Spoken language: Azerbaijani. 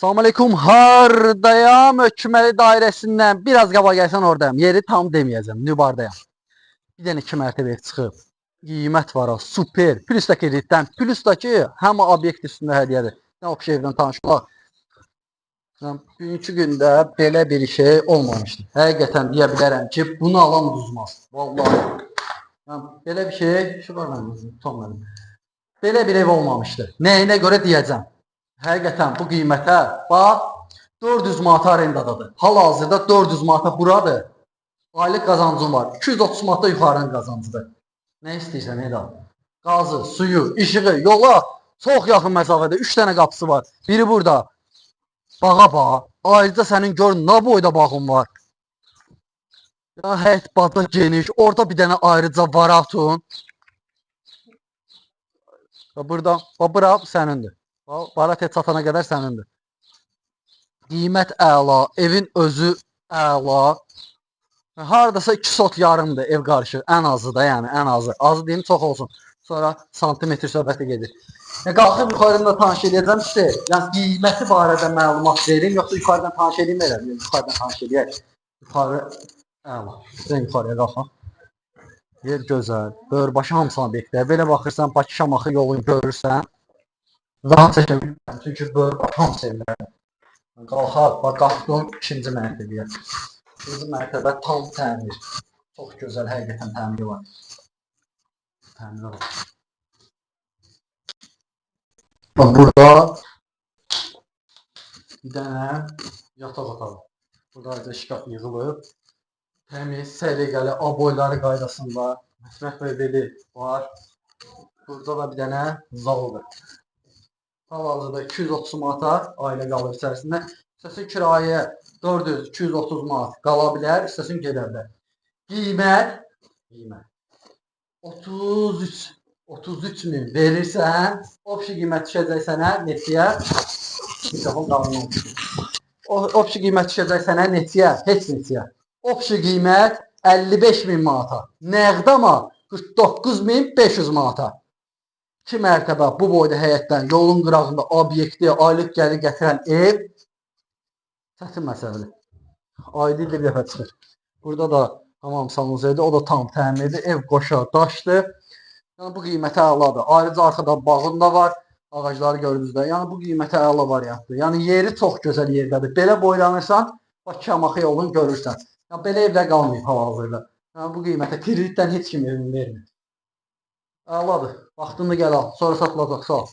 Salam aleyküm, hardayam? Höküməli dairəsindən biraz qaba gəlsən oradayım. Yeri tam deməyəcəm, Nübardayam. Bir dənə 2 mərtəbəyə çıxıb. Qiymət var ha, super. Plus da kreditdən, plus da ki, həm obyekt üstündə hədiyyədir. Nə oxşu evdən tanışmaq. Bugünkü gündə belə bir şey olmamışdı. Həqiqətən deyə bilərəm ki, bunu alan uduzmaz. Vallahi. Belə bir şey, şu var mənim, tam mənim. Belə bir ev olmamışdı. Nəyinə görə deyəcəm. Həqiqətən bu qiymətə, bax, 400 manata arendadadır. Hal-hazırda 400 manata buradır. Aylıq qazancım var. 230 manata yuxarının qazancıdır. Nə istəyirsən, Eda? Qazı, suyu, işığı, yola çox yaxın məsafədə 3 dənə qapısı var. Biri burada. Bağa bax. Ayrıca sənin gör nə boyda bağın var. Ya həyət bada geniş. Orada bir dənə ayrıca varatun. Burada, bura sənindir. Barat çatana qədər sənindir. Qiymət əla, evin özü əla. Hardasa 2 sot yarımdır ev qarşı, ən azı da, yəni ən azı. Azı deyim, çox olsun. Sonra santimetr söhbəti gedir. Qalxıb yuxarıdan tanış edəcəm sizə. Yəni qiyməti barədə məlumat verim, yoxsa yuxarıdan tanış edeyim elə? Yuxarıdan tanış edək. Yuxarı əla. Sən yuxarıya qalxaq. Yer gözəl, Böyürbaşı hamısı obyektlər. Belə baxırsan, Bakı-Şamaxı yolunu görürsən, rahat çəkə bilmirəm. Çünki Böyürbaşı hamısı evlər. Qalxaq, bax, qalxdın 2-ci mərtəbəyə. 2-ci mərtəbə tam təmir. Çox gözəl, həqiqətən təmiri var. Təmiri var. Bax, burada bir dənə yataq otağı. Burada ayrıca şkaf yığılıb. Təmiz, səliqəli, aboyları qaydasında. Məsmət mebeli var. Burada da bir dənə zalıdır. Hal-hazırda 230 manata ailə qalır içərisində. İstəsin kirayə 400-230 manat qala bilər, istəsin gedə bilər. Qiymət 33 min verirsən, opsi qiymət düşəcək sənə neçəyə? Mikrofon qalın. Opsi qiymət düşəcək sənə neçəyə? Heç neçəyə. Opsi qiymət 55 min manata. Nəqdama 49.500 manata. 2 mərtəbə bu boyda həyətdən yolun qırağında obyekti, aylıq gəlir gətirən ev çətin məsələdir. Ayda bir dəfə çıxır. Burada da tamam salonzeydi, o da tam təmirdir. Ev qoşa daşdır. Yəni bu qiymətə əladır. Ayrıca arxada bağın da var. Ağacları gördünüz də. Yəni bu qiymətə əla variantdır. Yəni yeri çox gözəl yerdədir. Belə boylanırsan, Bakı-Şamaxı yolunu görürsən. Yəni belə evlər qalmayıb hal-hazırda. Yəni bu qiymətə kreditdən heç kim evini vermir. Əladır. Vaxtında gəl al. Sonra satılacaq. Sağ ol.